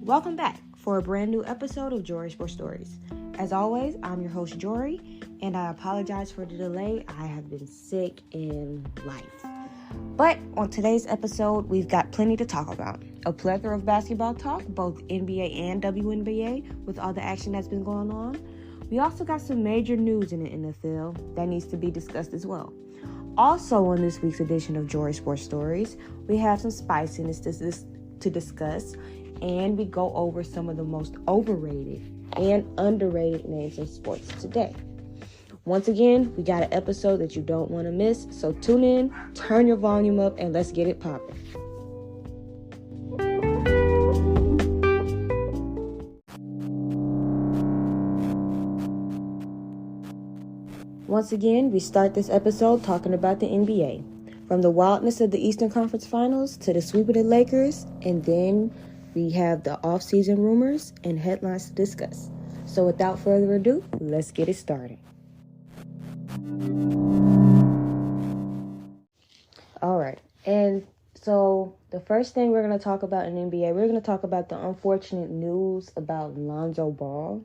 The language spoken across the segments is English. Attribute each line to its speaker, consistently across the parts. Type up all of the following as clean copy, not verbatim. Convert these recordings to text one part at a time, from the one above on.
Speaker 1: Welcome back for a brand new episode of Jori Sports Stories. As always, I'm your host Jori, and I apologize for the delay. I have been sick in life. But on today's episode, we've got plenty to talk about. A plethora of basketball talk, both NBA and WNBA, with all the action that's been going on. We also got some major news in the NFL that needs to be discussed as well. Also on this week's edition of Jori Sports Stories, we have some spiciness to discuss, and we go over some of the most overrated and underrated names in sports today. Once again, we got an episode that you don't want to miss, so tune in, turn your volume up, and let's get it popping. Once again, we start this episode talking about the NBA. From the wildness of the Eastern Conference Finals to the sweep of the Lakers, and then we have the off-season rumors and headlines to discuss. So without further ado, let's get it started. All right, and so the first thing we're going to talk about in NBA, we're going to talk about the unfortunate news about Lonzo Ball.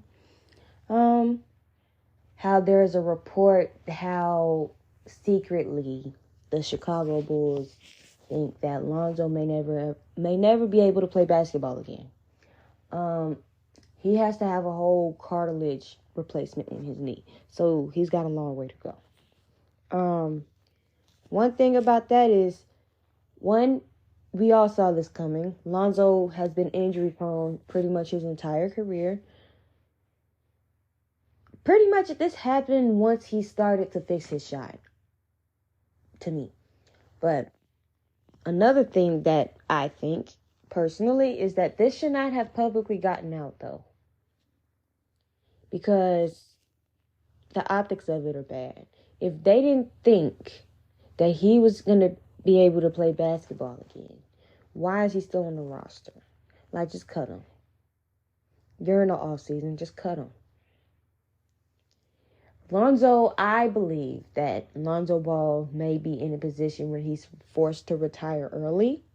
Speaker 1: How there's a report how secretly the Chicago Bulls think that Lonzo may never be able to play basketball again. He has to have a whole cartilage replacement in his knee, so he's got a long way to go. One thing about that is, we all saw this coming. Lonzo has been injury prone pretty much his entire career. Pretty much this happened once he started to fix his shot, to me. But another thing that I think, personally, is that this should not have publicly gotten out, though. Because the optics of it are bad. If they didn't think that he was going to be able to play basketball again, why is he still on the roster? Like, just cut him. During the offseason, just cut him. I believe that Lonzo Ball may be in a position where he's forced to retire early.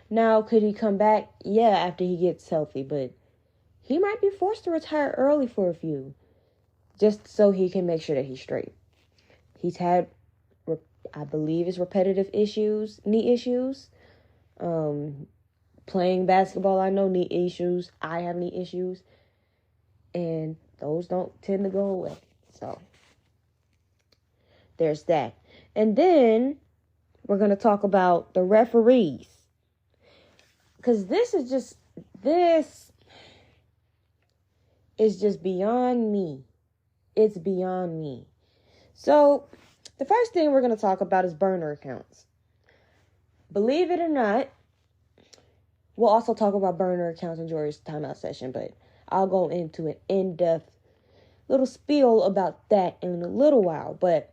Speaker 1: Now, could he come back? Yeah, after he gets healthy, but he might be forced to retire early for a few, just so he can make sure that he's straight. He's had, I believe, it's repetitive issues, knee issues. Playing basketball, I know knee issues. I have knee issues, and those don't tend to go away. So there's that. And then we're going to talk about the referees. Because this is just beyond me. It's beyond me. So the first thing we're going to talk about is burner accounts. Believe it or not, we'll also talk about burner accounts in Jori's timeout session, but I'll go into an in-depth little spiel about that in a little while. But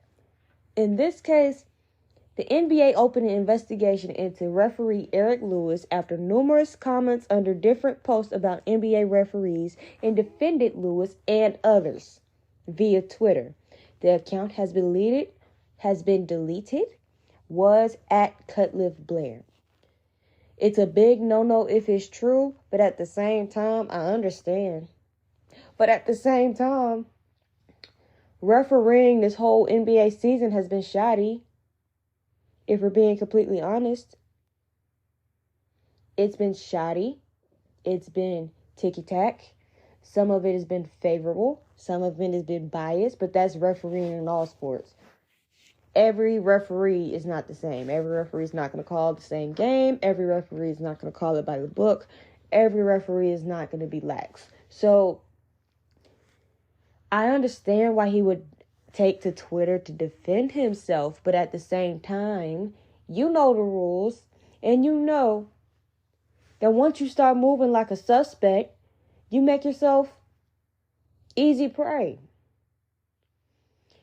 Speaker 1: in this case, the NBA opened an investigation into referee Eric Lewis after numerous comments under different posts about NBA referees, and defended Lewis and others via Twitter. The account has been deleted, was at Cutliff Blair. It's a big no-no if it's true, but at the same time, I understand. But at the same time, refereeing this whole NBA season has been shoddy. If we're being completely honest, it's been shoddy. It's been ticky-tack. Some of it has been favorable. Some of it has been biased, but that's refereeing in all sports. Every referee is not the same. Every referee is not going to call the same game. Every referee is not going to call it by the book. Every referee is not going to be lax. So I understand why he would take to Twitter to defend himself, but at the same time, you know the rules, and you know that once you start moving like a suspect, you make yourself easy prey.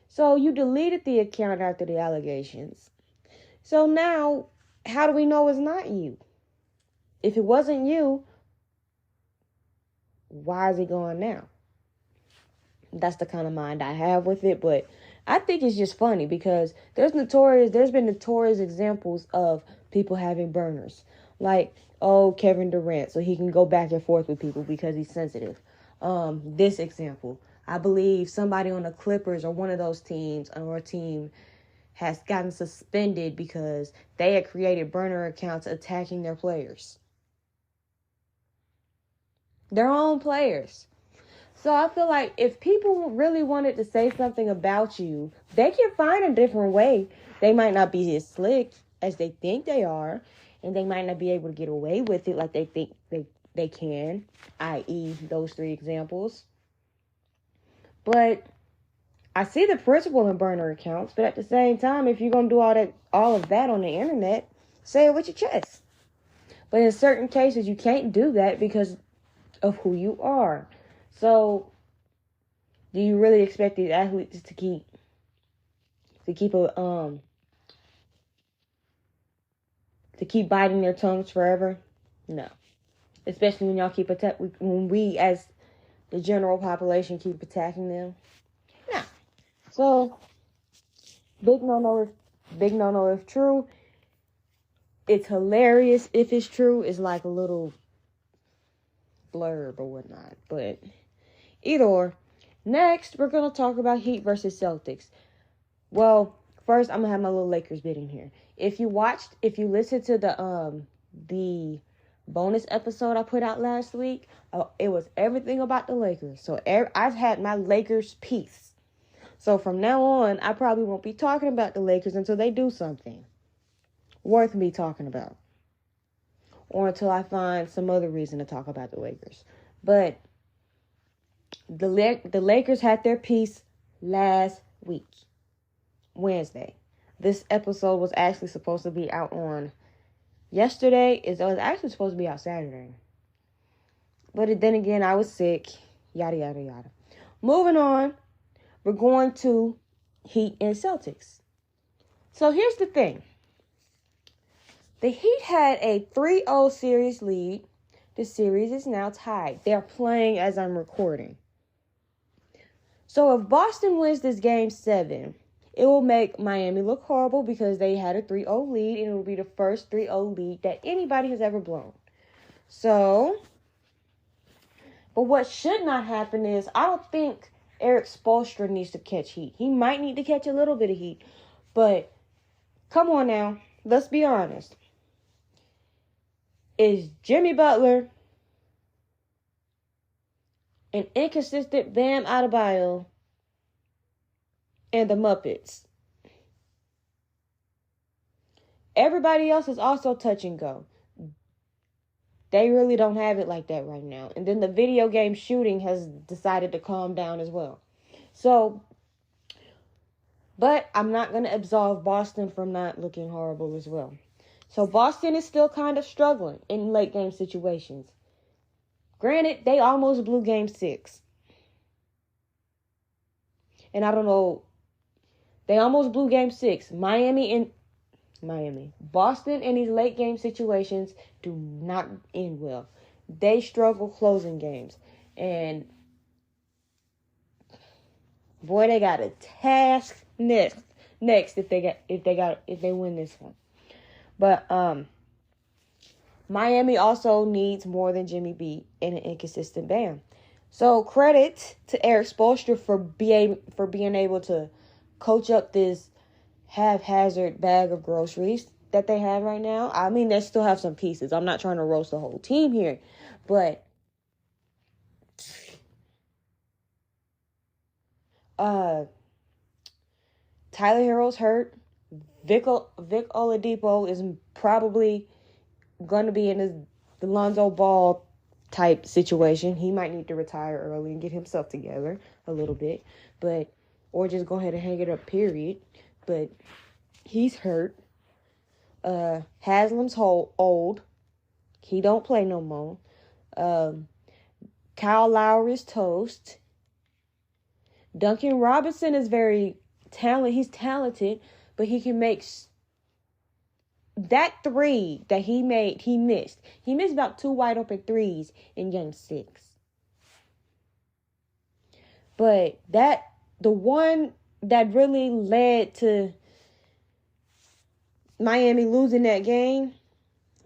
Speaker 1: So you deleted the account after the allegations. So now, how do we know it's not you? If it wasn't you, why is it going now? That's the kind of mind I have with it, but I think it's just funny because there's been notorious examples of people having burners. Like, oh, Kevin Durant, so he can go back and forth with people because he's sensitive. This example, I believe somebody on the Clippers or one of those teams or a team has gotten suspended because they had created burner accounts attacking their players. Their own players. So I feel like if people really wanted to say something about you, they can find a different way. They might not be as slick as they think they are, and they might not be able to get away with it like they think they can, i.e. those three examples. But I see the principle in burner accounts, but at the same time, if you're going to do all of that on the internet, say it with your chest. But in certain cases, you can't do that because of who you are. So, do you really expect these athletes to keep biting their tongues forever? No. Especially when when we as the general population keep attacking them. No. So, big no no if true. It's hilarious if it's true. It's like a little blurb or whatnot. But either or. Next, we're going to talk about Heat versus Celtics. Well, first, I'm going to have my little Lakers bit in here. If you listened to the bonus episode I put out last week, it was everything about the Lakers. So I've had my Lakers piece. So from now on, I probably won't be talking about the Lakers until they do something worth me talking about. Or until I find some other reason to talk about the Lakers. But the Lakers had their piece last week, Wednesday. This episode was actually supposed to be out on yesterday. It was actually supposed to be out Saturday. But then again, I was sick. Yada, yada, yada. Moving on, we're going to Heat and Celtics. So here's the thing. The Heat had a 3-0 series lead. The series is now tied. They're playing as I'm recording. So if Boston wins this game 7, it will make Miami look horrible because they had a 3-0 lead, and it will be the first 3-0 lead that anybody has ever blown. So, but what should not happen is, I don't think Eric Spoelstra needs to catch heat. He might need to catch a little bit of heat, but come on now, let's be honest. Is Jimmy Butler an inconsistent Bam Adebayo and the Muppets? Everybody else is also touch and go. They really don't have it like that right now. And then the video game shooting has decided to calm down as well. So, but I'm not going to absolve Boston from not looking horrible as well. So Boston is still kind of struggling in late game situations. Granted, they almost blew game 6. And I don't know, they almost blew game 6. Boston in these late game situations do not end well. They struggle closing games. And boy, they got a task next if they win this one. But Miami also needs more than Jimmy B and an inconsistent Bam. So credit to Eric Spoelstra for being able to coach up this haphazard bag of groceries that they have right now. I mean, they still have some pieces. I'm not trying to roast the whole team here, but Tyler Herro's hurt. Vic Oladipo is probably going to be in the Lonzo Ball type situation. He might need to retire early and get himself together a little bit, or just go ahead and hang it up, period. But he's hurt. Haslam's old. He don't play no more. Kyle Lowry's toast. Duncan Robinson is very talented. He's talented, but he can make that 3 that he made. He missed about 2 wide open threes in game 6. But the one that really led to Miami losing that game,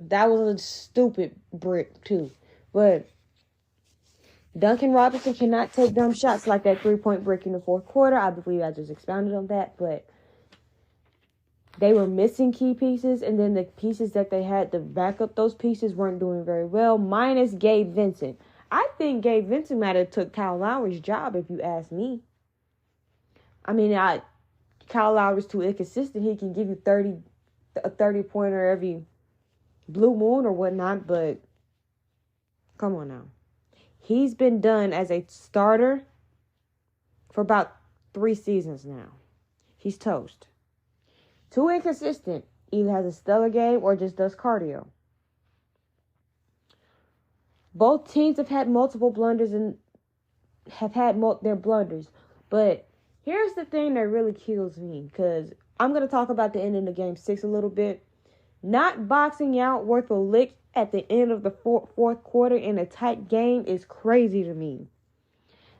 Speaker 1: That was a stupid brick, too. But Duncan Robinson cannot take dumb shots like that 3-point brick in the fourth quarter. I believe I just expounded on that. But they were missing key pieces. And then the pieces that they had to back up those pieces weren't doing very well. Minus Gabe Vincent. I think Gabe Vincent might have took Kyle Lowry's job, if you ask me. I mean, Kyle Lowry's too inconsistent. He can give you a 30-pointer every blue moon or whatnot, but come on now. He's been done as a starter for about 3 seasons now. He's toast. Too inconsistent. Either has a stellar game or just does cardio. Both teams have had multiple blunders and have had their blunders. But here's the thing that really kills me, because I'm going to talk about the ending of Game 6 a little bit. Not boxing out worth a lick at the end of the fourth quarter in a tight game is crazy to me.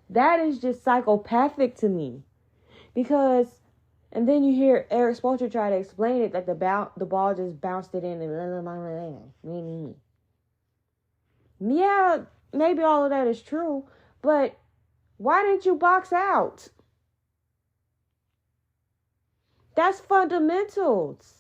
Speaker 1: That is just psychopathic to me. Because, and then you hear Eric Spoelstra try to explain it, that the ball just bounced it in and yeah, maybe all of that is true, but why didn't you box out? That's fundamentals.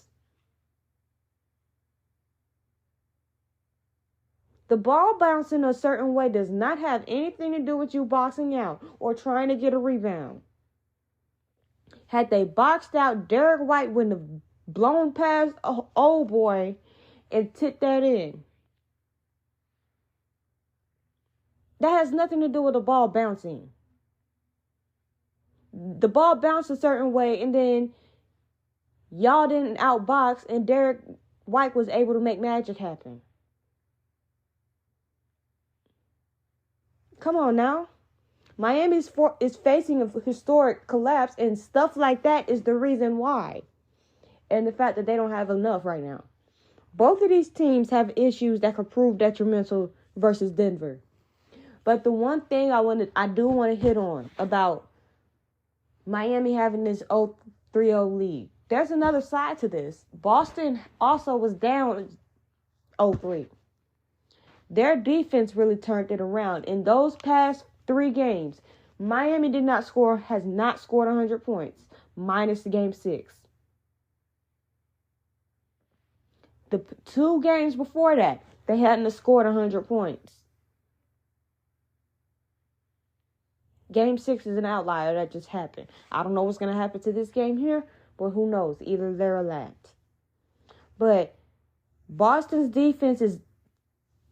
Speaker 1: The ball bouncing a certain way does not have anything to do with you boxing out or trying to get a rebound. Had they boxed out, Derek White wouldn't have blown past old boy and tipped that in. That has nothing to do with the ball bouncing. The ball bounced a certain way, and then y'all didn't outbox, and Derek White was able to make magic happen. Come on now. Miami is facing a historic collapse, and stuff like that is the reason why. And the fact that they don't have enough right now. Both of these teams have issues that could prove detrimental versus Denver. But the one thing I do want to hit on about Miami having this 3-0 lead. There's another side to this. Boston also was down 0-3. Their defense really turned it around. In those past 3 games, Miami has not scored 100 points, minus the Game 6. The 2 games before that, they hadn't scored 100 points. Game 6 is an outlier that just happened. I don't know what's going to happen to this game here, but who knows? Either there or that. But Boston's defense has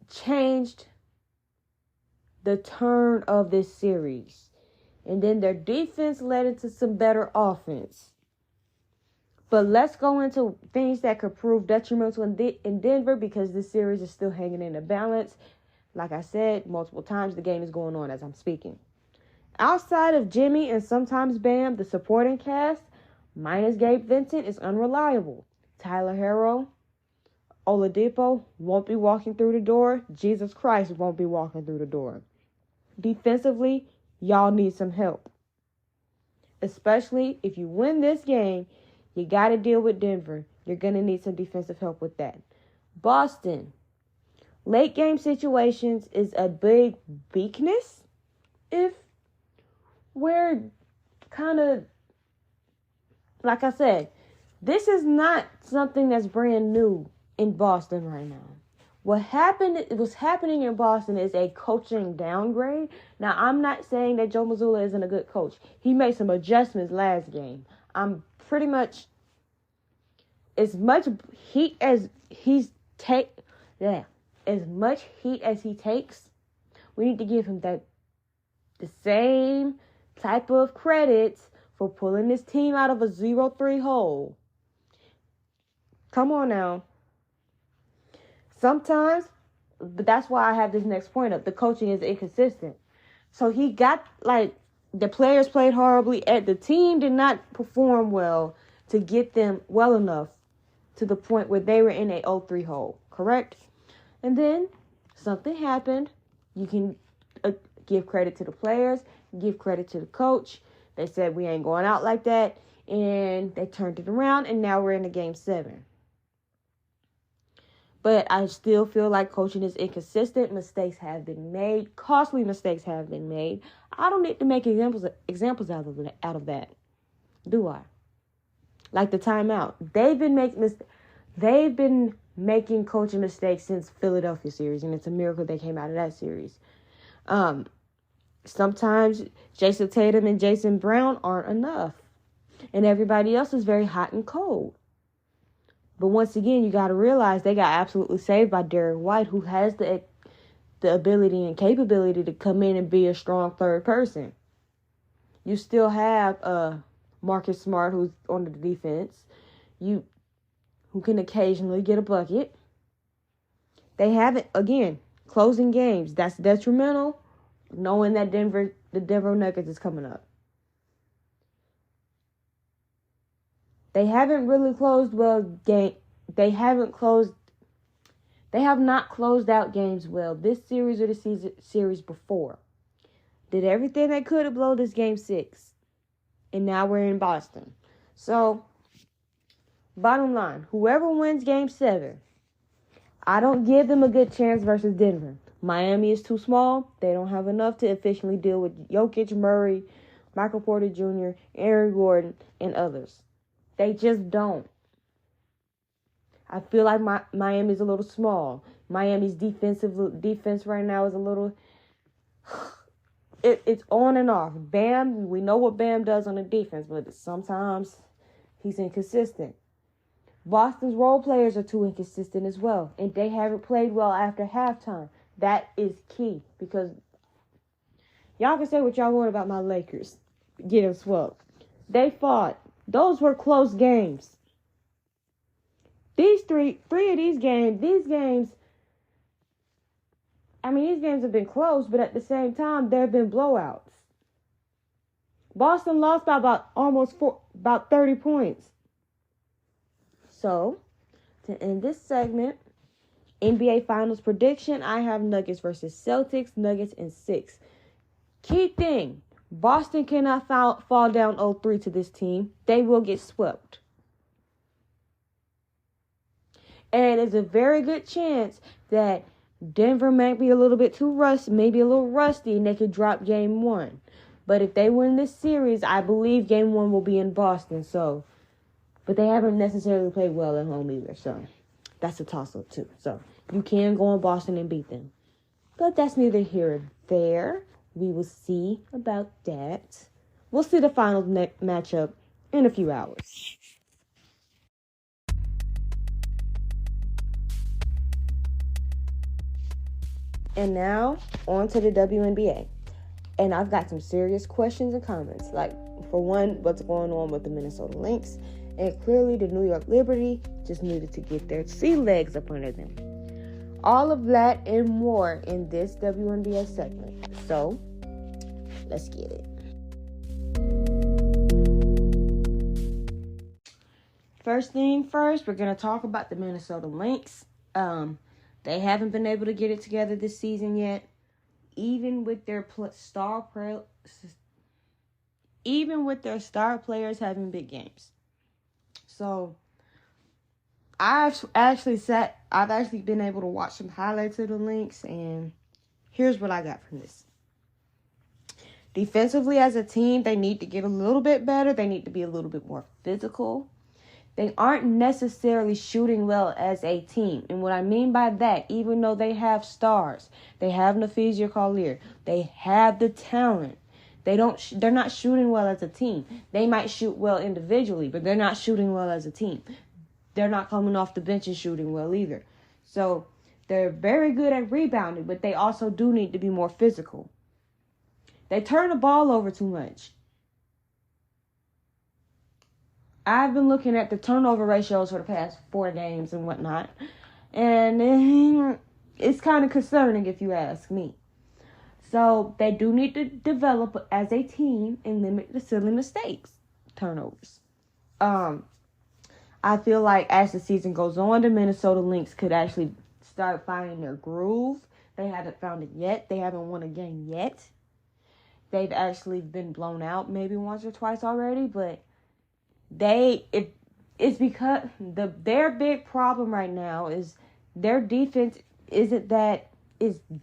Speaker 1: changed the turn of this series. And then their defense led into some better offense. But let's go into things that could prove detrimental in Denver, because this series is still hanging in the balance. Like I said multiple times, the game is going on as I'm speaking. Outside of Jimmy and sometimes Bam, the supporting cast, minus Gabe Vincent, is unreliable. Tyler Herro, Oladipo won't be walking through the door. Jesus Christ won't be walking through the door. Defensively, y'all need some help. Especially if you win this game, you got to deal with Denver. You're going to need some defensive help with that. Boston, late game situations is a big weakness. If we're kind of, like I said, this is not something that's brand new in Boston right now. What's happening in Boston is a coaching downgrade. Now, I'm not saying that Joe Mazzulla isn't a good coach. He made some adjustments last game. I'm pretty much, as much heat as he takes, we need to give him the same type of credits for pulling this team out of a 0-3 hole. Come on now. Sometimes, but that's why I have this next point up. The coaching is inconsistent. So he got, the players played horribly. The team did not perform well to get them well enough to the point where they were in a 0-3 hole. Correct? And then something happened. You can give credit to the players, give credit to the coach. They said, we ain't going out like that. And they turned it around, and now we're in the Game 7. But I still feel like coaching is inconsistent. Mistakes have been made. Costly mistakes have been made. I don't need to make examples out of that, do I? Like the timeout. They've been making coaching mistakes since Philadelphia series, and it's a miracle they came out of that series. Sometimes Jason Tatum and Jason Brown aren't enough, and everybody else is very hot and cold. But once again, you got to realize they got absolutely saved by Derek White, who has the ability and capability to come in and be a strong third person. You still have Marcus Smart, who's on the defense, who can occasionally get a bucket. They haven't, again, closing games. That's detrimental, knowing that the Denver Nuggets is coming up. They haven't really closed They have not closed out games well this series or the series before. Did everything they could to blow this game 6. And now we're in Boston. So, bottom line, whoever wins game 7, I don't give them a good chance versus Denver. Miami is too small. They don't have enough to efficiently deal with Jokic, Murray, Michael Porter Jr., Aaron Gordon, and others. They just don't. I feel like Miami's a little small. Miami's defense right now is a little... It's on and off. Bam, we know what Bam does on the defense, but sometimes he's inconsistent. Boston's role players are too inconsistent as well, and they haven't played well after halftime. That is key, because y'all can say what y'all want about my Lakers getting swept. They fought. Those were close games. These three of these games, I mean, these games have been close, but at the same time, there have been blowouts. Boston lost by about 30 points. So, to end this segment, NBA Finals prediction, I have Nuggets versus Celtics, Nuggets in 6. Key thing, Boston cannot fall down 0-3 to this team. They will get swept. And it's a very good chance that Denver might be a little bit too rusty, maybe a little rusty, and they could drop game 1. But if they win this series, I believe game 1 will be in Boston. So, but they haven't necessarily played well at home either. So, that's a toss-up too. So, you can go in Boston and beat them. But that's neither here nor there. We will see about that. We'll see the final matchup in a few hours. And now, on to the WNBA. And I've got some serious questions and comments. Like, for one, what's going on with the Minnesota Lynx? And clearly, the New York Liberty just needed to get their sea legs up under them. All of that and more in this WNBA segment. So, let's get it. First thing first, we're going to talk about the Minnesota Lynx. They haven't been able to get it together this season yet, even with their star players having big games. So, I've actually been able to watch some highlights of the Lynx, and here's what I got from this. Defensively, as a team, they need to get a little bit better. They need to be a little bit more physical. They aren't necessarily shooting well as a team. And what I mean by that, even though they have stars, they have Nafizia Collier, they have the talent, they're not shooting well as a team. They might shoot well individually, but they're not shooting well as a team. They're not coming off the bench and shooting well either. So they're very good at rebounding, but they also do need to be more physical. They turn the ball over too much. I've been looking at the turnover ratios for the past 4 games and whatnot, and it's kind of concerning if you ask me. So they do need to develop as a team and limit the silly mistakes, turnovers. I feel like as the season goes on, the Minnesota Lynx could actually start finding their groove. They haven't found it yet. They haven't won a game yet. They've actually been blown out maybe once or twice already, but it's because their big problem right now is Their defense is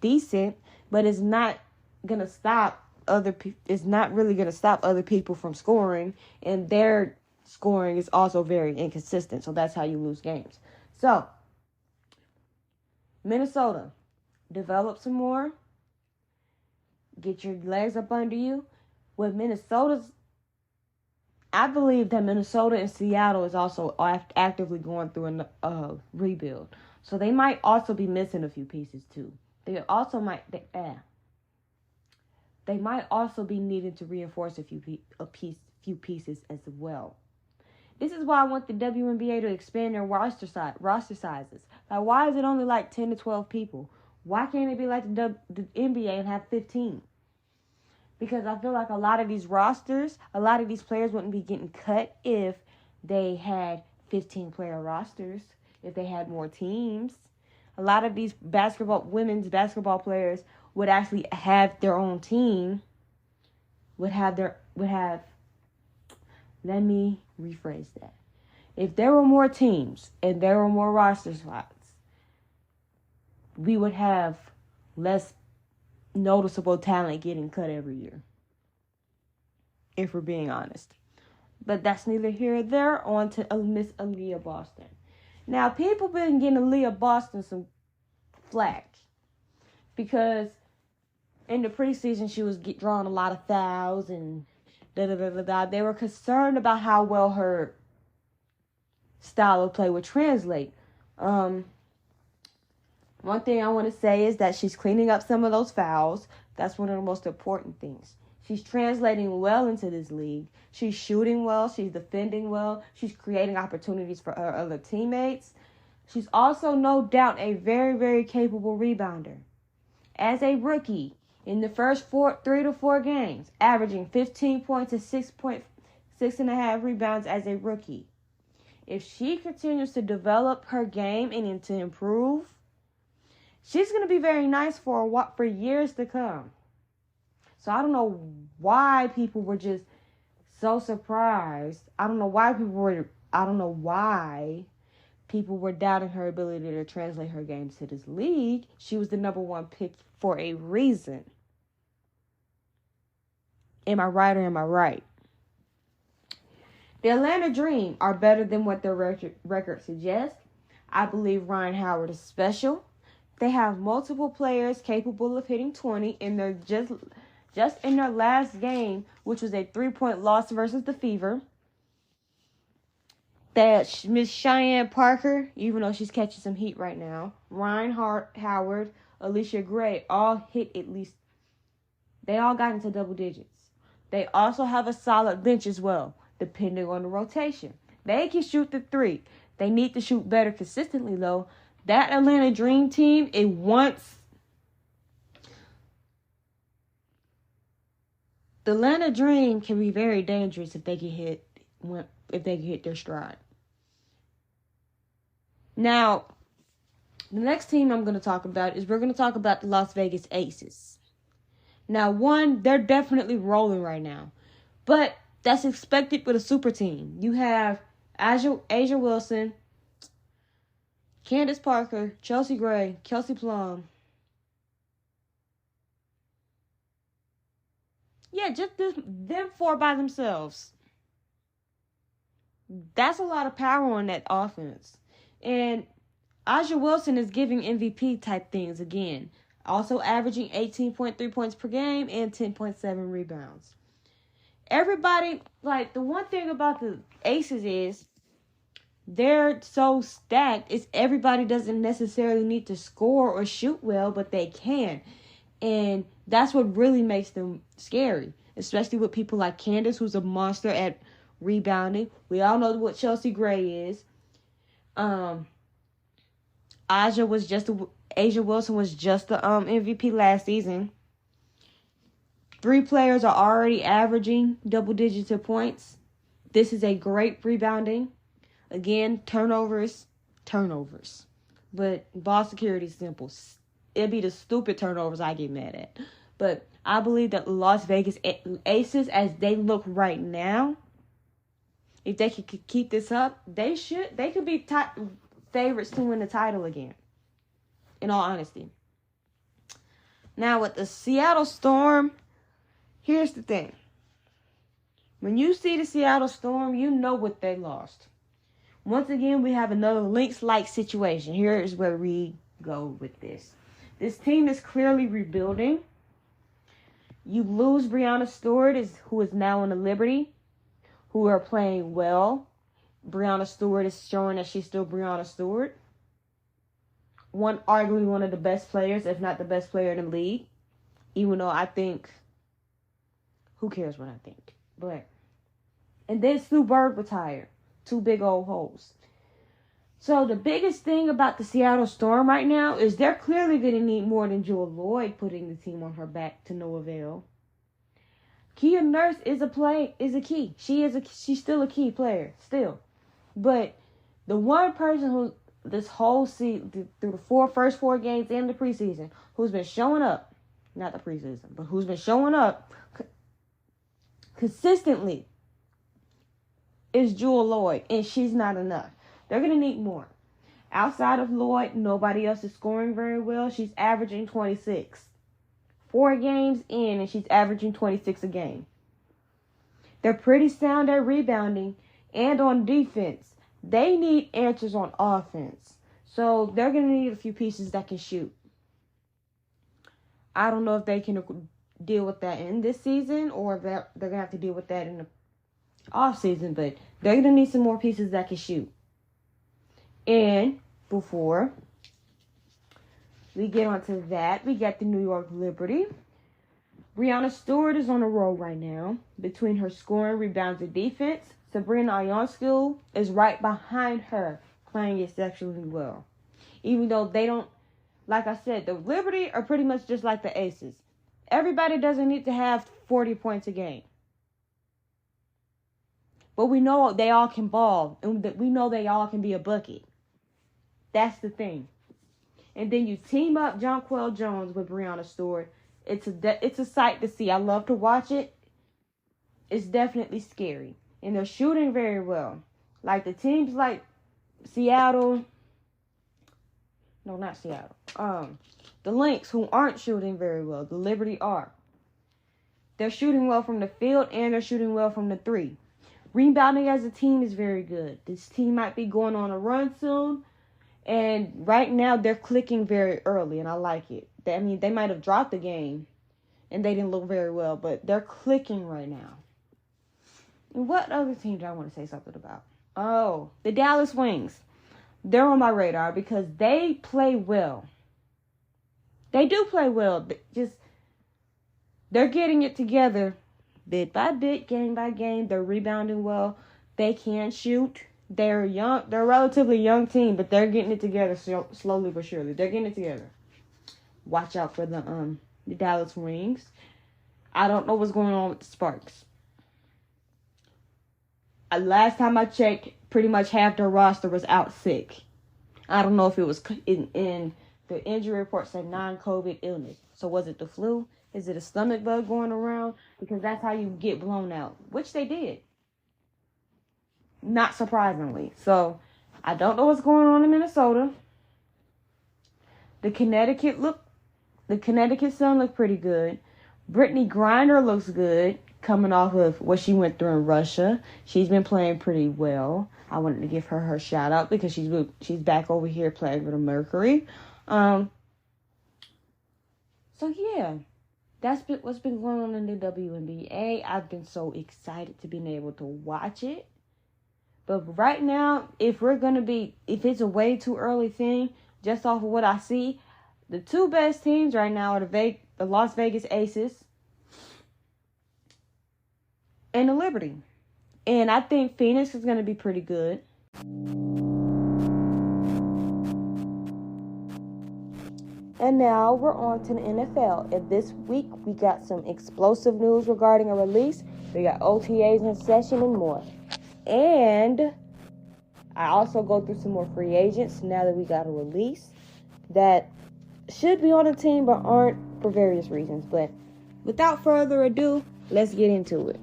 Speaker 1: decent, but it's not gonna stop it's not really gonna stop other people from scoring, and their scoring is also very inconsistent. So that's how you lose games. So Minnesota, develop some more. Get your legs up under you. With Minnesota's, I believe that Minnesota and Seattle is also actively going through a rebuild. So they might also be missing a few pieces too. They might also be needing to reinforce a few pieces as well. This is why I want the WNBA to expand their roster sizes. Like, why is it only like 10 to 12 people? Why can't it be like the NBA and have 15? Because I feel like a lot of these rosters, a lot of these players wouldn't be getting cut if they had 15-player rosters, if they had more teams. A lot of these women's basketball players would actually have their own team, let me rephrase that. If there were more teams and there were more roster slots, we would have less noticeable talent getting cut every year, if we're being honest. But that's neither here or there. On to Miss Aaliyah Boston. Now, people been getting Aaliyah Boston some flack because in the preseason she was drawing a lot of fouls and da-da-da-da-da. They were concerned about how well her style of play would translate. One thing I want to say is that she's cleaning up some of those fouls. That's one of the most important things. She's translating well into this league. She's shooting well. She's defending well. She's creating opportunities for her other teammates. She's also, no doubt, a very, very capable rebounder. As a rookie, in the first 3 to 4 games, averaging 15 points and 6.5 rebounds as a rookie. If she continues to develop her game and to improve, she's going to be very nice for years to come. So I don't know why people were just so surprised. I don't know why people were doubting her ability to translate her game to this league. She was the number 1 pick for a reason. Am I right or am I right? The Atlanta Dream are better than what their record suggests. I believe Ryan Howard is special. They have multiple players capable of hitting 20, and they're just in their last game, which was a 3-point loss versus the Fever. That Miss Cheyenne Parker, even though she's catching some heat right now, Ryan Howard, Alicia Gray, all hit at least. They all got into double digits. They also have a solid bench as well, depending on the rotation. They can shoot the 3. They need to shoot better consistently, though. That Atlanta Dream team, the Atlanta Dream can be very dangerous if they can hit their stride. Now, the next team I'm going to talk about is we're going to talk about the Las Vegas Aces. Now, they're definitely rolling right now, but that's expected with a super team. You have Asia Wilson, Candace Parker, Chelsea Gray, Kelsey Plum. Yeah, just them 4 by themselves. That's a lot of power on that offense. And Aja Wilson is giving MVP type things again. Also averaging 18.3 points per game and 10.7 rebounds. Everybody, the one thing about the Aces is they're so stacked. Everybody doesn't necessarily need to score or shoot well, but they can. And that's what really makes them scary, especially with people like Candace, who's a monster at rebounding. We all know what Chelsea Gray is. Asia Wilson was just the MVP last season. 3 players are already averaging double digits of points. This is a great rebounding. Again, turnovers. But ball security is simple. It'd be the stupid turnovers I get mad at. But I believe that Las Vegas Aces, as they look right now, if they could keep this up, they could be favorites to win the title again. in all honesty. Now, with the Seattle Storm, here's the thing. When you see the Seattle Storm, you know what they lost. Once again, we have another Lynx-like situation. Here is where we go with this. This team is clearly rebuilding. You lose Breanna Stewart, who is now in the Liberty, who are playing well. Breanna Stewart is showing that she's still Breanna Stewart. Arguably one of the best players, if not the best player in the league. Even though I think, who cares what I think? But, and then Sue Bird retired. 2 big old holes. So the biggest thing about the Seattle Storm right now is they're clearly going to need more than Jewel Lloyd putting the team on her back to no avail. Kia Nurse is a key. She's still a key player, still. But the one person who this whole season, through the first 4 games in the preseason, who's been showing up, not the preseason, but who's been showing up consistently is Jewel Lloyd, and she's not enough. They're going to need more. Outside of Lloyd, nobody else is scoring very well. She's averaging 26. 4 games in, and she's averaging 26 a game. They're pretty sound at rebounding and on defense. They need answers on offense. So they're going to need a few pieces that can shoot. I don't know if they can deal with that in this season or if they're going to have to deal with that in the off season, but they're going to need some more pieces that can shoot. And before we get onto that, we got the New York Liberty. Breanna Stewart is on a roll right now. Between her scoring, rebounds, and defense, Sabrina Ionescu is right behind her, playing exceptionally well. Even though they don't, like I said, the Liberty are pretty much just like the Aces. Everybody doesn't need to have 40 points a game. But we know they all can ball, and we know they all can be a bucket. That's the thing. And then you team up Jonquel Jones with Breanna Stewart. It's a sight to see. I love to watch it. It's definitely scary. And they're shooting very well. Like the teams like Seattle. No, not Seattle. The Lynx, who aren't shooting very well. The Liberty are. They're shooting well from the field, and they're shooting well from the 3. Rebounding as a team is very good. This team might be going on a run soon. And right now, they're clicking very early, and I like it. They might have dropped the game, and they didn't look very well, but they're clicking right now. And what other team do I want to say something about? Oh, the Dallas Wings. They're on my radar because they play well. They do play well. They're getting it together bit by bit, game by game. They're rebounding well. They can shoot. They're young. They're a relatively young team, but they're getting it together slowly but surely. They're getting it together. Watch out for the Dallas Wings. I don't know what's going on with the Sparks. Last time I checked, pretty much half their roster was out sick. I don't know if it was in the injury report said non-COVID illness. So was it the flu? Is it a stomach bug going around? Because that's how you get blown out, which they did. Not surprisingly. So I don't know what's going on in Minnesota. The Connecticut Sun looked pretty good. Brittany Griner looks good, coming off of what she went through in Russia. She's been playing pretty well. I wanted to give her shout out because she's back over here playing for the Mercury. So yeah, that's what's been going on in the WNBA. I've been so excited to be able to watch it. But right now, if it's a way too early thing, just off of what I see, the 2 best teams right now are the Las Vegas Aces and the Liberty. And I think Phoenix is going to be pretty good. And now we're on to the NFL. And this week we got some explosive news regarding a release. We got OTAs in session and more. And I also go through some more free agents now that we got a release that should be on the team but aren't for various reasons. But without further ado, let's get into it.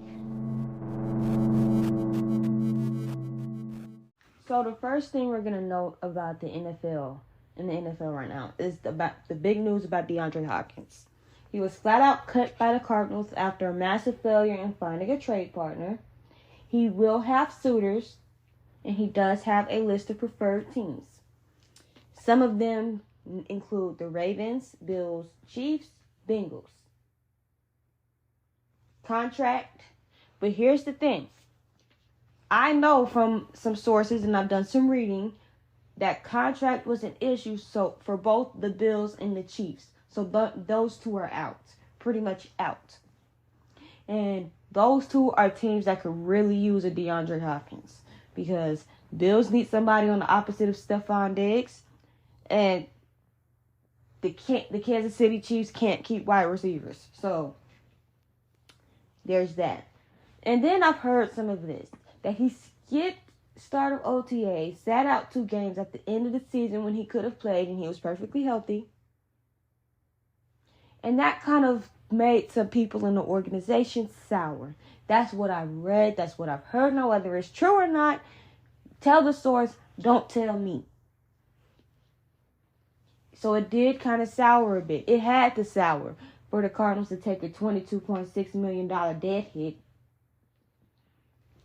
Speaker 1: So the first thing we're going to note about the NFL in the NFL right now. Is about the big news about DeAndre Hopkins. He was flat out cut by the Cardinals after a massive failure in finding a trade partner. He will have suitors, and he does have a list of preferred teams. Some of them include the Ravens, Bills, Chiefs, Bengals. Contract. But here's the thing. I know from some sources, and I've done some reading, that contract was an issue for both the Bills and the Chiefs. So those two are out. Pretty much out. And those two are teams that could really use a DeAndre Hopkins. Because Bills need somebody on the opposite of Stephon Diggs. And the Kansas City Chiefs can't keep wide receivers. So there's that. And then I've heard some of this. That he skipped start of OTA, sat out 2 games at the end of the season when he could have played and he was perfectly healthy. And that kind of made some people in the organization sour. That's what I read. That's what I've heard. Now, whether it's true or not, tell the source. Don't tell me. So it did kind of sour a bit. It had to sour for the Cardinals to take a $22.6 million dead hit.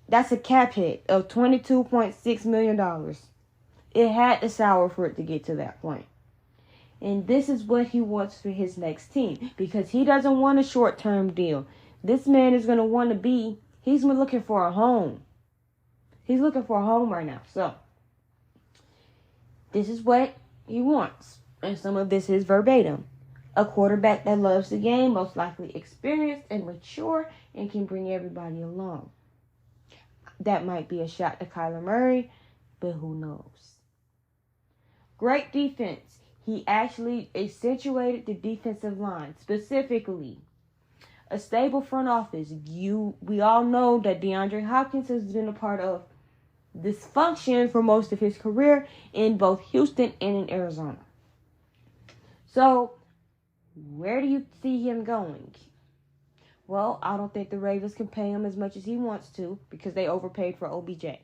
Speaker 1: That's a cap hit of $22.6 million. It had to sour for it to get to that point. And this is what he wants for his next team. Because he doesn't want a short-term deal. This man is going to want to be, he's looking for a home. He's looking for a home right now. So, this is what he wants. And some of this is verbatim. A quarterback that loves the game, most likely experienced and mature, and can bring everybody along. That might be a shot to Kyler Murray, but who knows? Great defense. He actually accentuated the defensive line, specifically a stable front office. We all know that DeAndre Hopkins has been a part of dysfunction for most of his career in both Houston and in Arizona. So, where do you see him going? Well, I don't think the Ravens can pay him as much as he wants to because they overpaid for OBJ.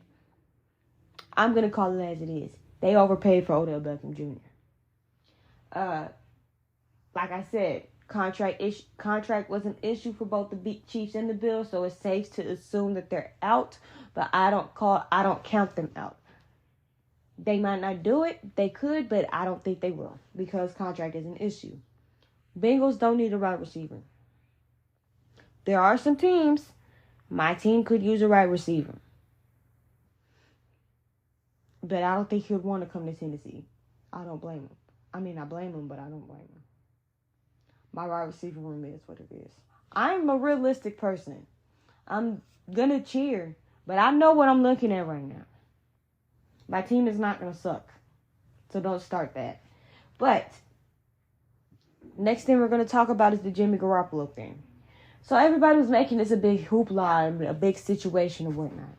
Speaker 1: I'm going to call it as it is. They overpaid for Odell Beckham Jr. Like I said, contract was an issue for both the Chiefs and the Bills, so it's safe to assume that they're out, but I don't count them out. They might not do it. They could, but I don't think they will because contract is an issue. Bengals don't need a wide receiver. There are some teams. My team could use a wide receiver. But I don't think he would want to come to Tennessee. I don't blame him. I mean, I blame him, but I don't blame him. My wide receiver room is what it is. I'm a realistic person. I'm going to cheer, but I know what I'm looking at right now. My team is not going to suck. So don't start that. But next thing we're going to talk about is the Jimmy Garoppolo thing. So everybody was making this a big hoopla and a big situation and whatnot.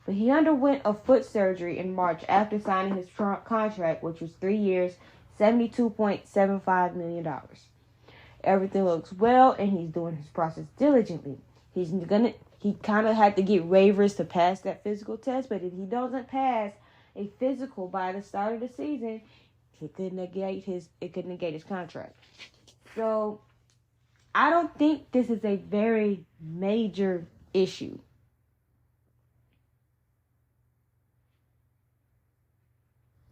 Speaker 1: But he underwent a foot surgery in March after signing his contract, which was 3 years, $72.75 million. Everything looks well, and he's doing his process diligently. He kind of had to get waivers to pass that physical test, but if he doesn't pass a physical by the start of the season, it could negate his contract. So I don't think this is a very major issue.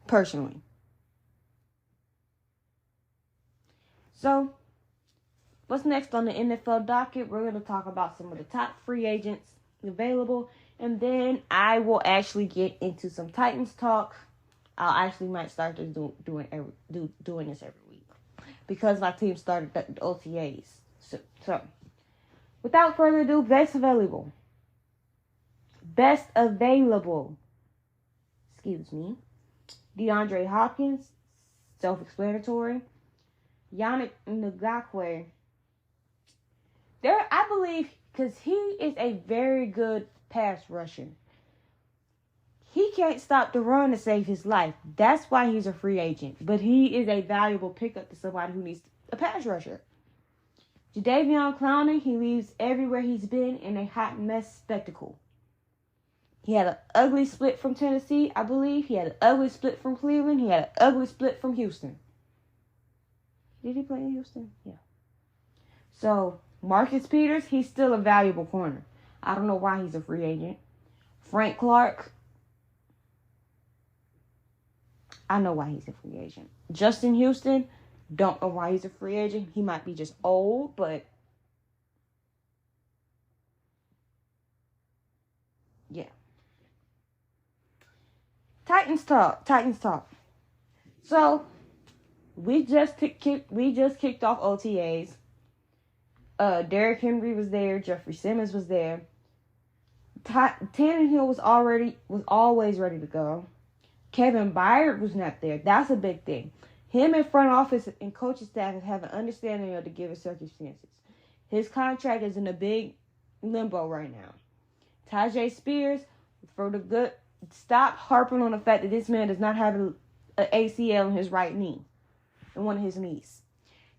Speaker 1: Personally. So, what's next on the NFL docket? We're going to talk about some of the top free agents available. And then I will actually get into some Titans talk. I actually might start doing this every week. Because my team started the OTAs. So, without further ado, best available. DeAndre Hopkins, self-explanatory. Yannick Ngakoue. I believe, because he is a very good pass rusher. He can't stop the run to save his life. That's why he's a free agent. But he is a valuable pickup to somebody who needs a pass rusher. Jadeveon Clowney, he leaves everywhere he's been in a hot mess spectacle. He had an ugly split from Tennessee, I believe. He had an ugly split from Cleveland. He had an ugly split from Houston. Did he play in Houston? Yeah. So, Marcus Peters, he's still a valuable corner. I don't know why he's a free agent. Frank Clark, I know why he's a free agent. Justin Houston, don't know why he's a free agent. He might be just old, but yeah. Titans talk. So, we just kicked off OTAs. Derrick Henry was there. Jeffrey Simmons was there. Tannehill was always ready to go. Kevin Byard was not there. That's a big thing. Him and front office and coaching staff have an understanding of the given circumstances. His contract is in a big limbo right now. Tajay Spears, stop harping on the fact that this man does not have an ACL in his right knee, in one of his knees.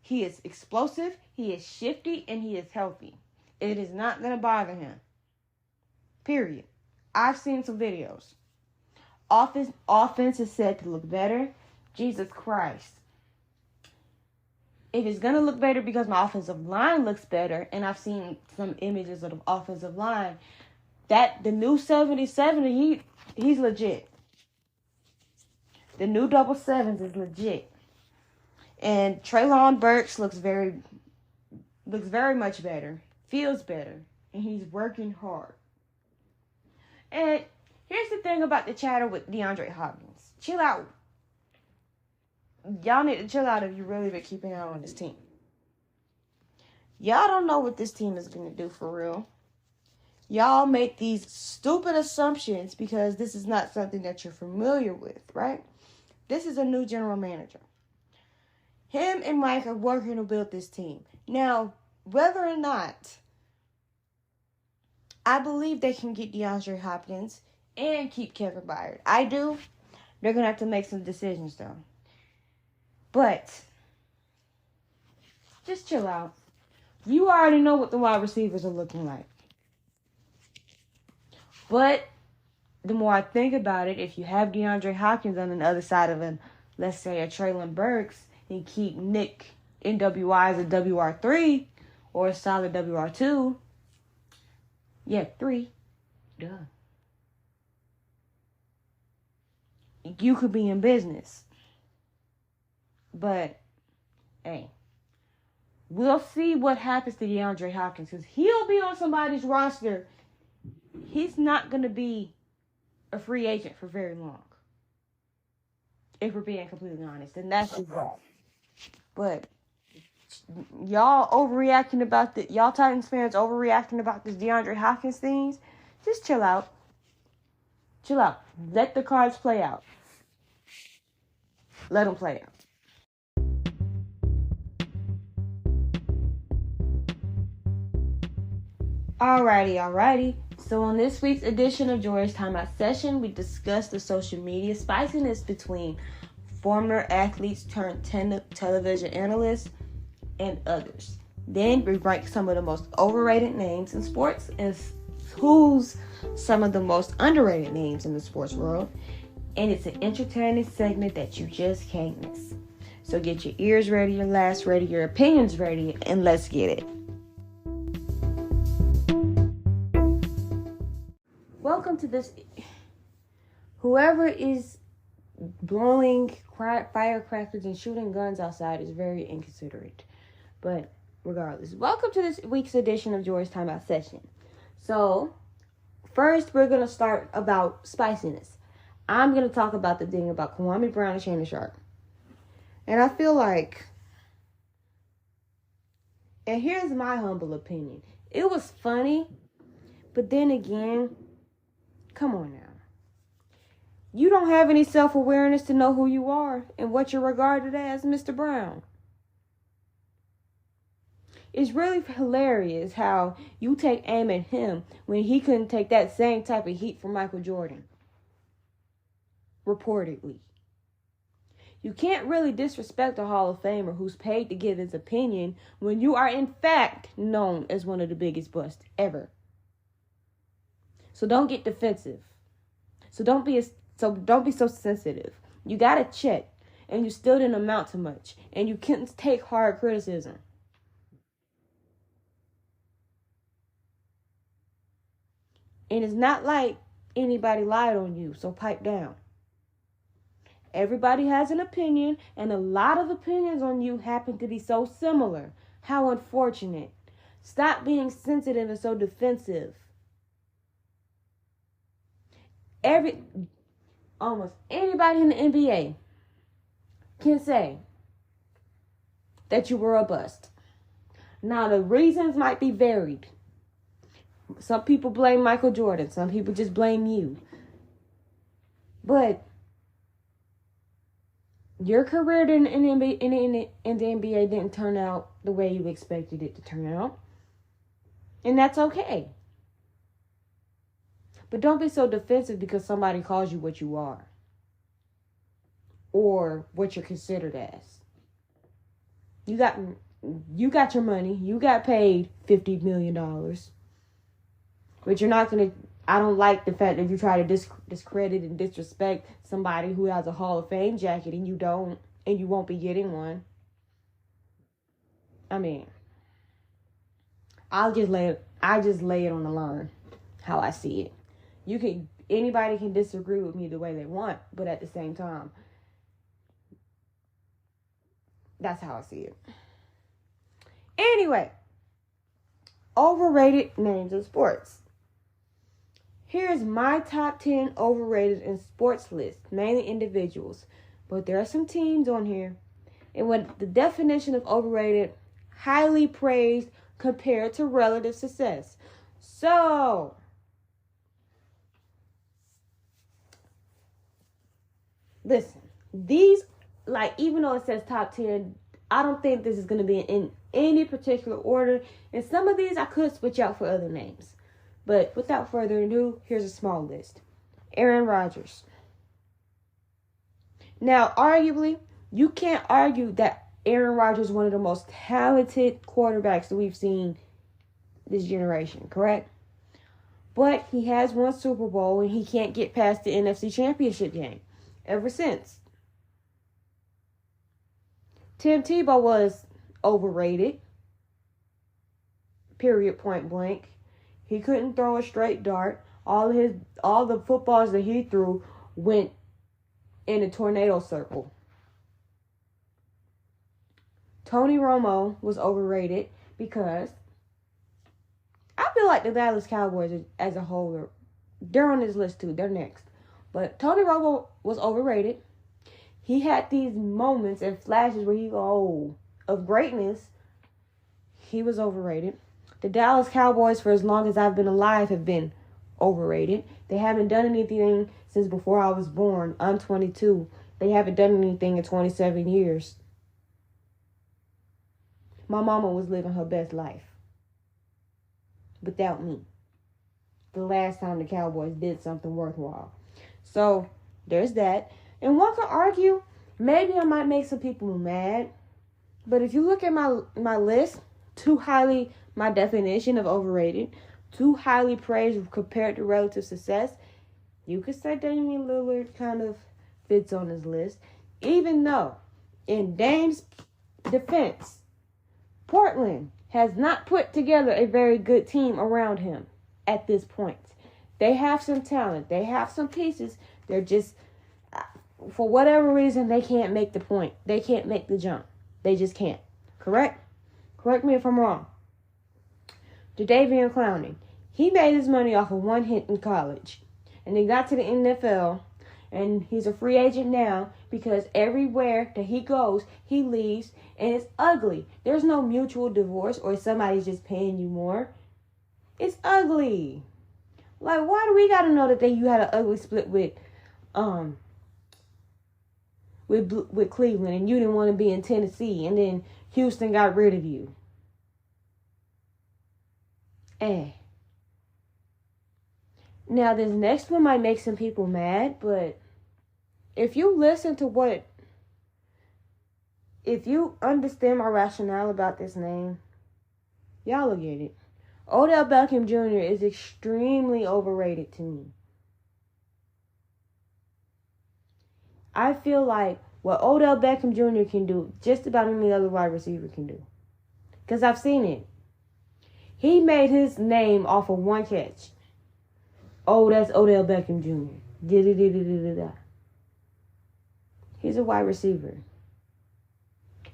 Speaker 1: He is explosive, he is shifty, and he is healthy. It is not going to bother him. Period. I've seen some videos. Offense is said to look better. Jesus Christ. If it's going to look better because my offensive line looks better, and I've seen some images of the offensive line, that the new 70-70, he's legit. The new double sevens is legit. And Treylon Burks looks very much better. Feels better. And he's working hard. And here's the thing about the chatter with DeAndre Hopkins. Chill out. Y'all need to chill out if you really been keeping an eye on this team. Y'all don't know what this team is going to do for real. Y'all make these stupid assumptions because this is not something that you're familiar with, right? This is a new general manager. Him and Mike are working to build this team. Now, whether or not I believe they can get DeAndre Hopkins and keep Kevin Byard. I do. They're going to have to make some decisions, though. But just chill out. You already know what the wide receivers are looking like. But the more I think about it, if you have DeAndre Hopkins on the other side of him, let's say a Treylon Burks, and keep Nick NWI as a WR3 or a solid WR2. Yeah, 3. Duh. You could be in business. But, hey, we'll see what happens to DeAndre Hopkins because he'll be on somebody's roster. He's not going to be a free agent for very long. If we're being completely honest. And that's the problem. But y'all overreacting about y'all Titans fans overreacting about this DeAndre Hopkins things, just chill out. Chill out. Let the cards play out. Let them play out. Alrighty. So on this week's edition of Jori's Timeout Session, we discussed the social media spiciness between former athletes turned television analysts and others. Then we rank some of the most overrated names in sports and who's some of the most underrated names in the sports world. And it's an entertaining segment that you just can't miss. So get your ears ready, your laughs ready, your opinions ready, and let's get it. Welcome to this. Whoever is blowing firecrackers and shooting guns outside is very inconsiderate. But regardless, welcome to this week's edition of Jori's Timeout Session. So, first we're going to start about spiciness. I'm going to talk about the thing about Kwame Brown and Shannon Sharp. And I feel like, and here's my humble opinion. It was funny, but then again, come on now. You don't have any self-awareness to know who you are and what you're regarded as, Mr. Brown. It's really hilarious how you take aim at him when he couldn't take that same type of heat from Michael Jordan. Reportedly. You can't really disrespect a Hall of Famer who's paid to give his opinion when you are in fact known as one of the biggest busts ever. So don't get defensive. So don't be so sensitive. You got to check, and you still didn't amount to much, and you can't take hard criticism. And it's not like anybody lied on you, so pipe down. Everybody has an opinion, and a lot of opinions on you happen to be so similar. How unfortunate. Stop being sensitive and so defensive. Almost anybody in the NBA can say that you were a bust. Now, the reasons might be varied. Some people blame Michael Jordan. Some people just blame you. But your career in the NBA didn't turn out the way you expected it to turn out. And that's okay. But don't be so defensive because somebody calls you what you are. Or what you're considered as. You got your money. You got paid $50 million. But you're not going to... I don't like the fact that you try to discredit and disrespect somebody who has a Hall of Fame jacket and you don't, and you won't be getting one. I mean, I just lay it on the line, how I see it. Anybody can disagree with me the way they want, but at the same time, that's how I see it. Anyway, overrated names of sports. Here's my top 10 overrated in sports list, mainly individuals. But there are some teams on here. And what the definition of overrated, highly praised compared to relative success. So, listen, these, even though it says top 10, I don't think this is going to be in any particular order. And some of these I could switch out for other names. But without further ado, here's a small list. Aaron Rodgers. Now, arguably, you can't argue that Aaron Rodgers is one of the most talented quarterbacks that we've seen this generation, correct? But he has won Super Bowl and he can't get past the NFC Championship game ever since. Tim Tebow was overrated. Period, point blank. He couldn't throw a straight dart. All the footballs that he threw went in a tornado circle. Tony Romo was overrated because I feel like the Dallas Cowboys as a whole, they're on this list too. They're next. But Tony Romo was overrated. He had these moments and flashes where of greatness. He was overrated. The Dallas Cowboys, for as long as I've been alive, have been overrated. They haven't done anything since before I was born. I'm 22. They haven't done anything in 27 years. My mama was living her best life without me. The last time the Cowboys did something worthwhile. So, there's that. And one could argue, maybe I might make some people mad. But if you look at my list, my definition of overrated, too highly praised compared to relative success, you could say Damian Lillard kind of fits on this list. Even though, in Dame's defense, Portland has not put together a very good team around him at this point. They have some talent. They have some pieces. They're just, for whatever reason, they can't make the point. They can't make the jump. They just can't. Correct? Correct me if I'm wrong. Jadeveon Clowney. He made his money off of one hit in college. And he got to the NFL. And he's a free agent now because everywhere that he goes, he leaves. And it's ugly. There's no mutual divorce or somebody's just paying you more. It's ugly. Like, why do we got to know that you had an ugly split with Cleveland and you didn't want to be in Tennessee and then Houston got rid of you? Now, this next one might make some people mad, but if you understand my rationale about this name, y'all will get it. Odell Beckham Jr. is extremely overrated to me. I feel like what Odell Beckham Jr. can do, just about any other wide receiver can do. Because I've seen it. He made his name off of one catch. Oh, that's Odell Beckham Jr. Da-da-da-da-da-da. He's a wide receiver.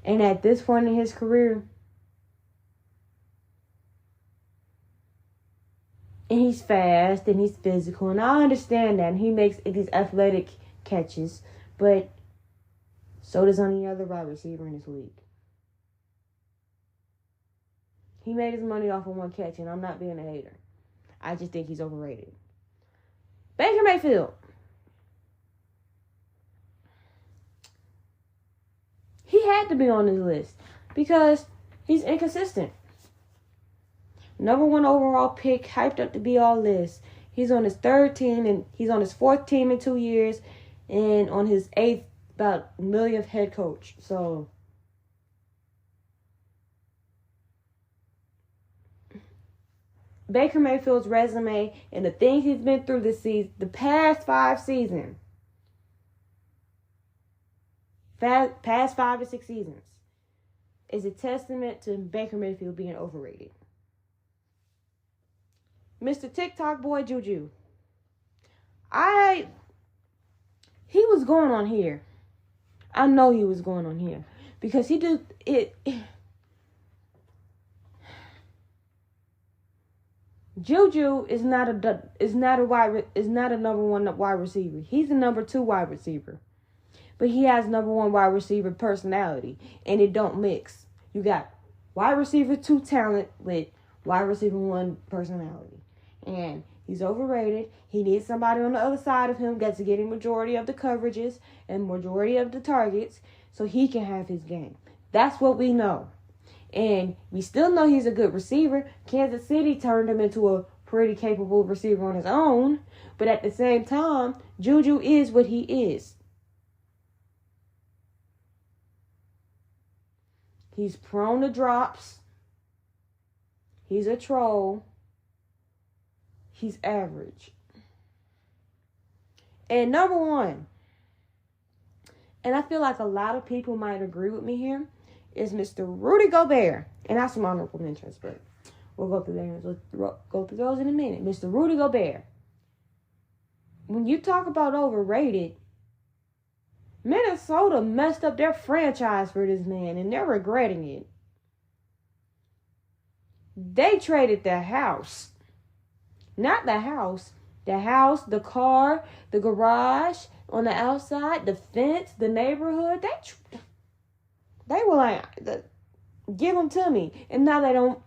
Speaker 1: And at this point in his career, and he's fast and he's physical, and I understand that. And he makes these athletic catches, but so does any other wide receiver in this league. He made his money off of one catch, and I'm not being a hater. I just think he's overrated. Baker Mayfield. He had to be on this list because he's inconsistent. Number 1 overall pick, hyped up to be all this. He's on his 3rd team, and he's on his 4th team in 2 years, and on his 8th, about millionth head coach. So Baker Mayfield's resume and the things he's been through this season, the past 5 seasons, past 5 to 6 seasons, is a testament to Baker Mayfield being overrated. Mr. TikTok boy Juju. He was going on here. I know he was going on here because he did it. Juju is not a number 1 wide receiver. He's a number 2 wide receiver, but he has number 1 wide receiver personality, and it don't mix. You got wide receiver 2 talent with wide receiver 1 personality, and he's overrated. He needs somebody on the other side of him that's getting majority of the coverages and majority of the targets, so he can have his game. That's what we know. And we still know he's a good receiver. Kansas City turned him into a pretty capable receiver on his own. But at the same time, Juju is what he is. He's prone to drops. He's a troll. He's average. And number 1, and I feel like a lot of people might agree with me here, is Mr. Rudy Gobert. And I have some honorable mentions, but we'll go through there. We'll go through those in a minute. Mr. Rudy Gobert. When you talk about overrated, Minnesota messed up their franchise for this man, and they're regretting it. They traded their house. Not the house. The house, the car, the garage, on the outside, the fence, the neighborhood. They were like, give them to me. And now they don't.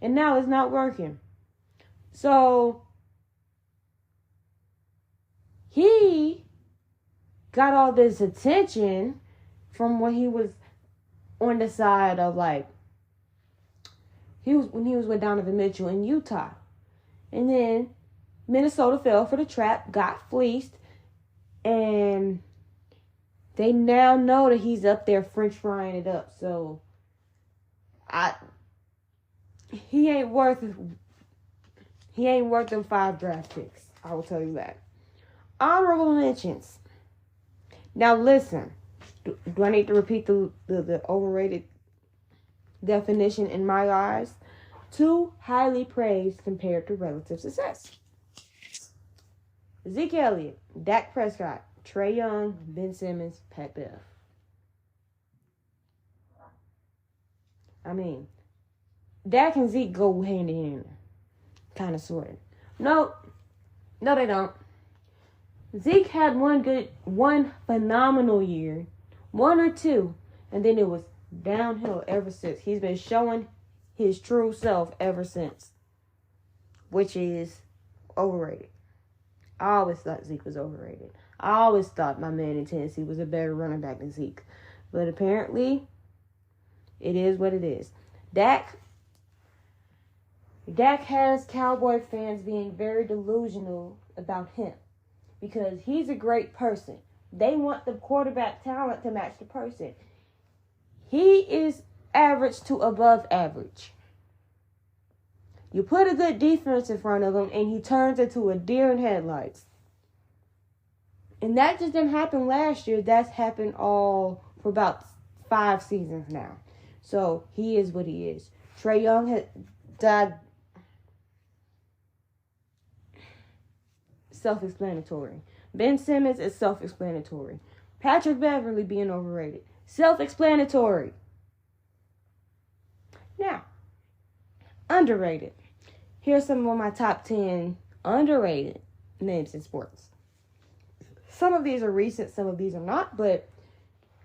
Speaker 1: And now it's not working. So he got all this attention from when he was on the side of when he was with Donovan Mitchell in Utah. And then Minnesota fell for the trap, got fleeced, and they now know that he's up there French frying it up. So he ain't worth them 5 draft picks. I will tell you that. Honorable mentions. Now listen, do I need to repeat the overrated definition in my eyes? 2 highly praised compared to relative success. Zeke Elliott, Dak Prescott, Trae Young, Ben Simmons, Pat Bev. I mean, Dak and Zeke go hand in hand. Kind of, sort of. No, they don't. Zeke had one phenomenal year. 1 or 2. And then it was downhill ever since. He's been showing his true self ever since. Which is overrated. I always thought Zeke was overrated. I always thought my man in Tennessee was a better running back than Zeke. But apparently, it is what it is. Dak has Cowboy fans being very delusional about him. Because he's a great person. They want the quarterback talent to match the person. He is average to above average. You put a good defense in front of him, and he turns into a deer in headlights. And that just didn't happen last year. That's happened all for about 5 seasons now. So he is what he is. Trae Young had died. Self-explanatory. Ben Simmons is self-explanatory. Patrick Beverly being overrated. Self-explanatory. Now, underrated. Here's some of my top 10 underrated names in sports. Some of these are recent, some of these are not, but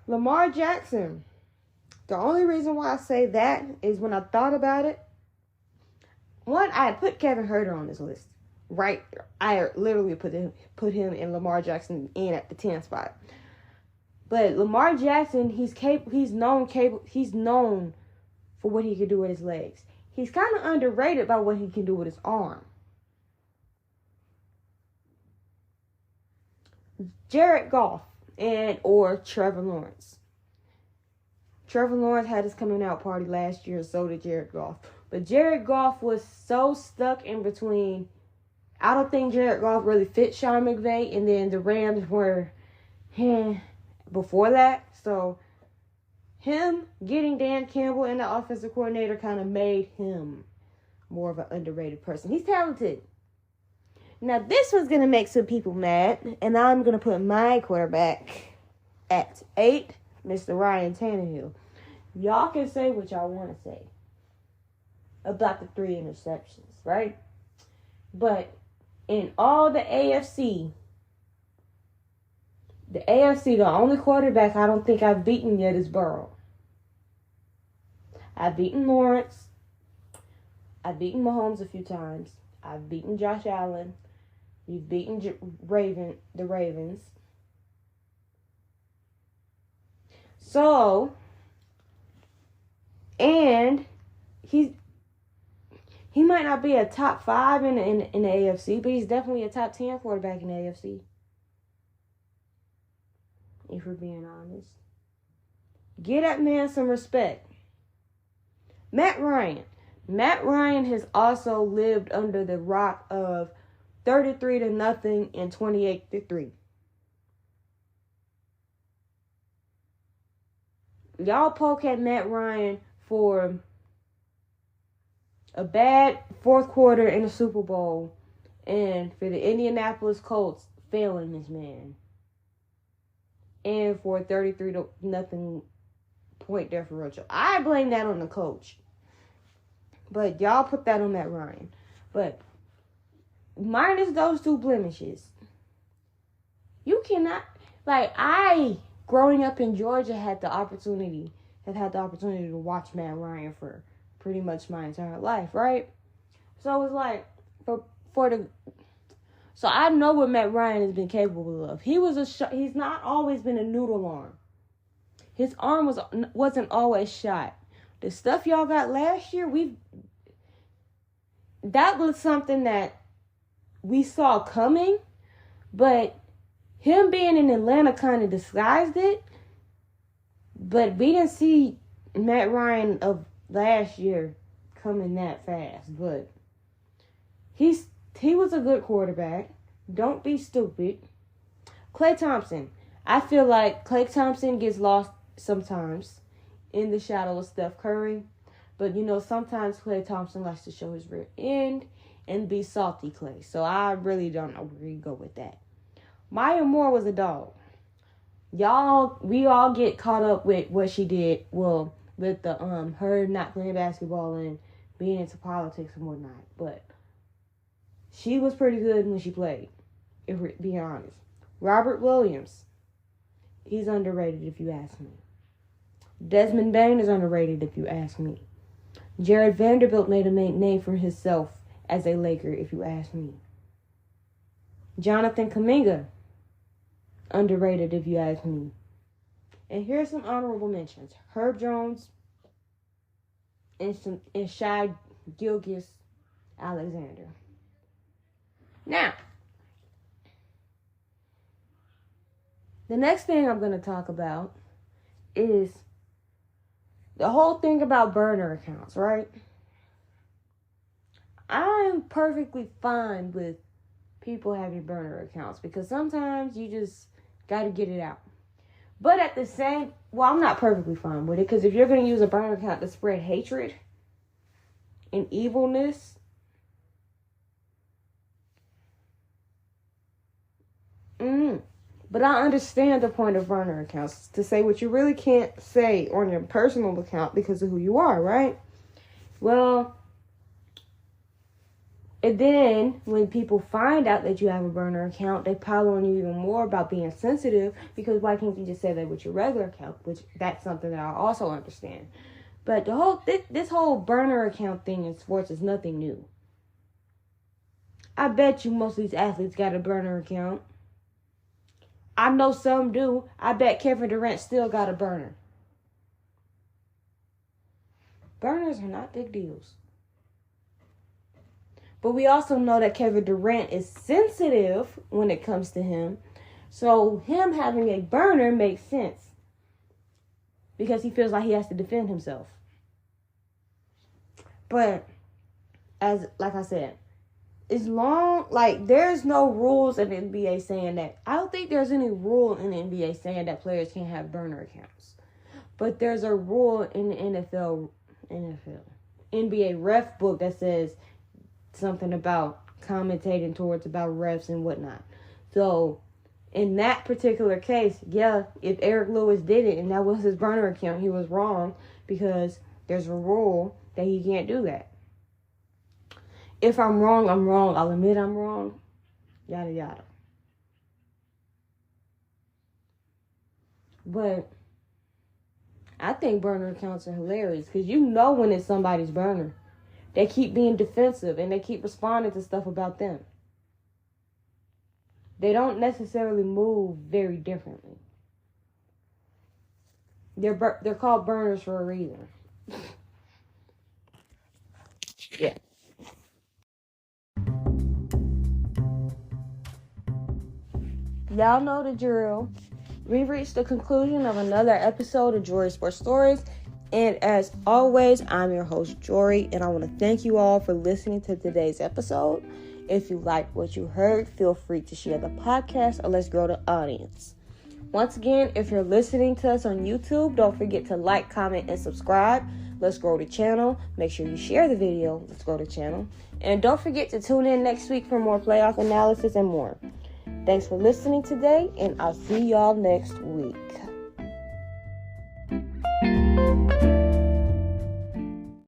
Speaker 1: Lamar Jackson. The only reason why I say that is when I thought about it. One, I had put Kevin Huerter on this list. Right, I literally put him and Lamar Jackson in at the 10 spot. But Lamar Jackson, he's known for what he can do with his legs. He's kind of underrated by what he can do with his arm. Jared Goff or Trevor Lawrence. Trevor Lawrence had his coming out party last year, so did Jared Goff. But Jared Goff was so stuck in between. I don't think Jared Goff really fit Sean McVay, and then the Rams were before that. So him getting Dan Campbell and the offensive coordinator kind of made him more of an underrated person. He's talented. Now, this was going to make some people mad, and I'm going to put my quarterback at 8, Mr. Ryan Tannehill. Y'all can say what y'all want to say about the 3 interceptions, right? But in all the AFC, the only quarterback I don't think I've beaten yet is Burrow. I've beaten Lawrence. I've beaten Mahomes a few times. I've beaten Josh Allen. You've beaten the Ravens. So, and he might not be a top 5 in the AFC, but he's definitely a top 10 quarterback in the AFC. If we're being honest. Give that man some respect. Matt Ryan. Matt Ryan has also lived under the rock of 33-0 and 28-3. Y'all poke at Matt Ryan for a bad 4th quarter in the Super Bowl and for the Indianapolis Colts failing this man. And for a 33-0 point differential. I blame that on the coach. But y'all put that on Matt Ryan. But minus those 2 blemishes, you cannot, growing up in Georgia, had the opportunity to watch Matt Ryan for pretty much my entire life, right? So it's like, so I know what Matt Ryan has been capable of. He's not always been a noodle arm. His arm wasn't always shot. The stuff y'all got last year, that was something that we saw coming, but him being in Atlanta kind of disguised it. But we didn't see Matt Ryan of last year coming that fast. But he was a good quarterback. Don't be stupid. Klay Thompson. I feel like Klay Thompson gets lost sometimes in the shadow of Steph Curry. But, sometimes Klay Thompson likes to show his rear end and be salty Klay. So I really don't know where you go with that. Maya Moore was a dog. We all get caught up with what she did. Well, with the her not playing basketball and being into politics and whatnot. But she was pretty good when she played, if we're being honest. Robert Williams. He's underrated if you ask me. Desmond Bain is underrated if you ask me. Jared Vanderbilt made a name for himself as a Laker, if you ask me. Jonathan Kuminga, underrated if you ask me. And here's some honorable mentions. Herb Jones and Shai Gilgeous-Alexander. Now, the next thing I'm going to talk about is the whole thing about burner accounts, right? I'm perfectly fine with people have your burner accounts because sometimes you just got to get it out. But at the same, I'm not perfectly fine with it because if you're going to use a burner account to spread hatred and evilness, but I understand the point of burner accounts to say what you really can't say on your personal account because of who you are, right? Well, and then when people find out that you have a burner account, they pile on you even more about being sensitive because why can't you just say that with your regular account? Which that's something that I also understand. But this whole burner account thing in sports is nothing new. I bet you most of these athletes got a burner account. I know some do. I bet Kevin Durant still got a burner. Burners are not big deals. But we also know that Kevin Durant is sensitive when it comes to him. So him having a burner makes sense. Because he feels like he has to defend himself. But, like I said, there's no rules in the NBA saying that. I don't think there's any rule in the NBA saying that players can't have burner accounts. But there's a rule in the NBA ref book that says something about commentating towards about refs and whatnot. So, in that particular case, yeah, if Eric Lewis did it and that was his burner account, he was wrong because there's a rule that he can't do that. If I'm wrong, I'm wrong. I'll admit I'm wrong. Yada, yada. But I think burner accounts are hilarious because you know when it's somebody's burner. They keep being defensive and they keep responding to stuff about them. They don't necessarily move very differently. They're called burners for a reason. Yeah. Y'all know the drill. We've reached the conclusion of another episode of Jori Sports Stories. And as always, I'm your host, Jori, and I want to thank you all for listening to today's episode. If you like what you heard, feel free to share the podcast or let's grow the audience. Once again, if you're listening to us on YouTube, don't forget to like, comment, and subscribe. Let's grow the channel. Make sure you share the video. Let's grow the channel. And don't forget to tune in next week for more playoff analysis and more. Thanks for listening today, and I'll see y'all next week.